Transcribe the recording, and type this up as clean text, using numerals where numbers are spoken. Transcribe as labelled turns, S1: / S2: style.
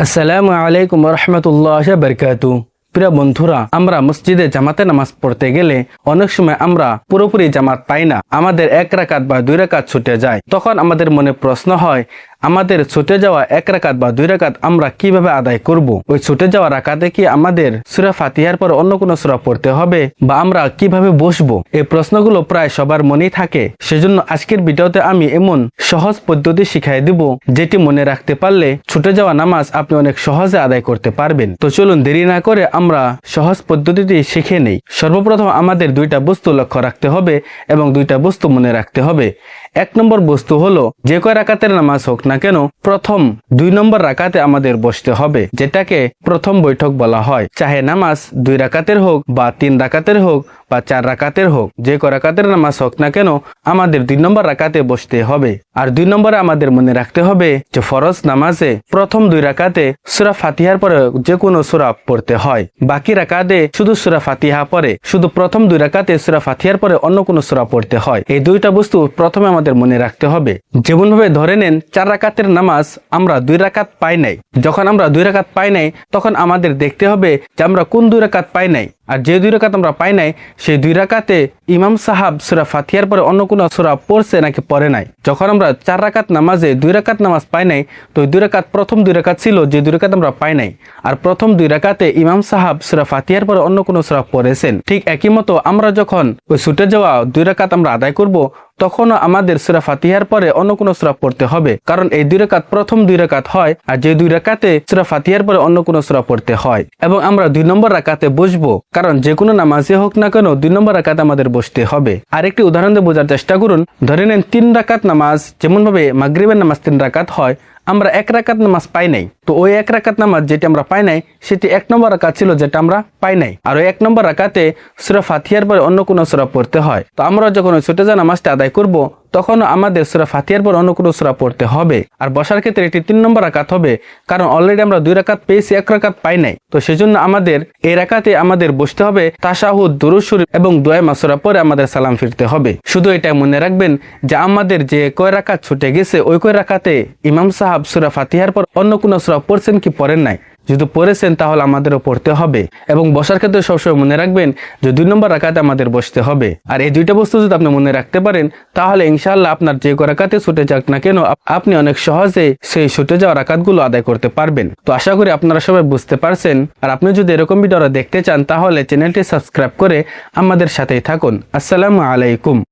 S1: আসসালামু আলাইকুম রহমতুল্লাহ বারকাতু। প্রিয় বন্ধুরা, আমরা মসজিদে জামাতে নামাজ পড়তে গেলে অনেক সময় আমরা পুরোপুরি জামাত পাই না, আমাদের এক রাকাত বা দুই রাকাত ছুটে যায়। তখন আমাদের মনে প্রশ্ন হয়, আমাদের ছুটে যাওয়া এক রাকাত বা দুই রাকাত আমরা কিভাবে আদায় করব? ওই ছুটে যাওয়া রাকাতে কি আমাদের সূরা ফাতিহার পর অন্য কোনো সূরা পড়তে হবে, বা আমরা কিভাবে বসবো? এই প্রশ্নগুলো প্রায় সবার মনেই থাকে। সেজন্য আজকের ভিডিওতে আমি এমন সহজ পদ্ধতি শিখাই দিব, যেটি মনে রাখতে পারলে ছুটে যাওয়া নামাজ আপনি অনেক সহজে আদায় করতে পারবেন। তো চলুন দেরি না করে আমরা সহজ পদ্ধতিটি শিখে নেই। সর্বপ্রথম আমাদের দুইটা বস্তু লক্ষ্য রাখতে হবে এবং দুইটা বস্তু মনে রাখতে হবে। এক নম্বর বস্তু হলো, যে কয় রাকাতের নামাজ হোক না কেন, প্রথম 2 নম্বর রাকাতে আমাদের বসতে হবে, যেটাকে প্রথম বৈঠক বলা হয়। চাহে নামাজ 2 রাকাতের হোক বা 3 রাকাতের হোক বা 4 রাকাতের হোক, যে কয় রাকাতের নামাজ হোক না কেন, আমাদের 2 নম্বর রাকাতে বসতে হবে। আর 2 নম্বরে আমাদের মনে রাখতে হবে যে ফরজ নামাজে প্রথম 2 রাকাতে সূরা ফাতিহার পরে যে কোনো সূরা পড়তে হয়, বাকি রাকাতে শুধু সূরা ফাতিহা পড়ে, শুধু প্রথম 2 রাকাতে সূরা ফাতিহার পরে অন্য কোনো সূরা পড়তে হয়। এই দুইটা বস্তু প্রথমে আমাদের মনে রাখতে হবে। যেমন ভাবে ধরে নেন 4 রাকাতের নামাজ আমরা 2 রাকাত পাই নাই। যখন আমরা 2 রাকাত পাই নাই, তখন আমাদের দেখতে হবে যে আমরা কোন 2 রাকাত পাই নাই। আর যে 2 রাকাত আমরা পাই নাই, সেই 2 রাকাতে ইমাম সাহাব সূরা ফাতিহার পরে অন্য কোনো সূরা পড়ছে নাকি পড়ে নাই। যখন আমরা 4 রাকাত নামাজে 2 রাকাত নামাজ পাই নাই, তো 2 রাকাত প্রথম 2 রাকাত ছিল, যে 2 রাকাত আমরা পাই নাই। আর প্রথম 2 রাকাতে ইমাম সাহাব সূরা ফাতিহার পরে অন্য কোনো সূরা পড়েছেন। ঠিক একই মতো আমরা যখন ওই ছুটে যাওয়া 2 রাকাত আমরা আদায় করব, তখনও আমাদের সূরা ফাতিহার পরে অন্য কোনো সূরা পড়তে হবে, কারণ এই 2 রাকাত প্রথম 2 রাকাত হয়, আর যে 2 রাকাতে সূরা ফাতিহার পরে অন্য কোনো সূরা পড়তে হয়। এবং আমরা 2 নম্বর রাকাতে বসবো, কারণ যে কোনো নামাজে হোক না কেন 2 নম্বর রাকাতে আমাদের বসতে হবে। আর একটি উদাহরণ দিয়ে বোঝার চেষ্টা করুন। ধরে নেন 3 রাকাত নামাজ, যেমন ভাবে মাগরিবের নামাজ 3 রাকাত হয়, আমরা 1 রাকাত নামাজ পাই নাই। তো ওই 1 রাকাত নামাজ যেটি আমরা পাই নাই, সেটি 1 নম্বর রাকাত ছিল, যেটা আমরা পাই নাই। আর ওই 1 নম্বর রাকাতে সূরা ফাতিহার পরে অন্য কোনো সূরা পড়তে হয়। তো আমরা যখন ওই ছুটে যাওয়া নামাজটা আদায় করব, তখন আমাদের সূরা ফাতিহার পর অন্য কোনো সূরা পড়তে হবে। আর বসার ক্ষেত্রে এটি 3 নম্বর রাকাত হবে, কারণ অলরেডি আমরা 2 রাকাত পেয়েছি, 1 রাকাত পাই নাই। তো সেজন্য আমাদের এই রাকাতে আমাদের বসতে হবে, তাশাহুদ, দুরূদ শরীফ এবং দোয়া মাসুরা পরে আমাদের সালাম ফিরতে হবে। শুধু এটা মনে রাখবেন যে আমাদের যে কয় রাকাত ছুটে গেছে, ওই কয় রাকাতে ইমাম সাহাব সূরা ফাতিহার পর অন্য কোনো সূরা পড়ছেন কি পড়েন নাই। যদি পড়েছেন তাহলে আমাদেরও পড়তে হবে। এবং বসার ক্ষেত্রে সবসময় মনে রাখবেন যে 2 নম্বর রাকাতে আমাদের বসতে হবে। আর এই দুইটা বস্তু যদি আপনি মনে রাখতে পারেন, তাহলে ইনশাআল্লাহ আপনার যে রাকাতে ছুটে যাক না কেন, আপনি অনেক সহজে সেই ছুটে যাওয়া রাকাতগুলো আদায় করতে পারবেন। তো আশা করি আপনারা সবাই বুঝতে পারছেন। আর আপনি যদি এরকম ভিডিও দেখতে চান, তাহলে চ্যানেলটি সাবস্ক্রাইব করে আমাদের সাথেই থাকুন। আসসালামু আলাইকুম।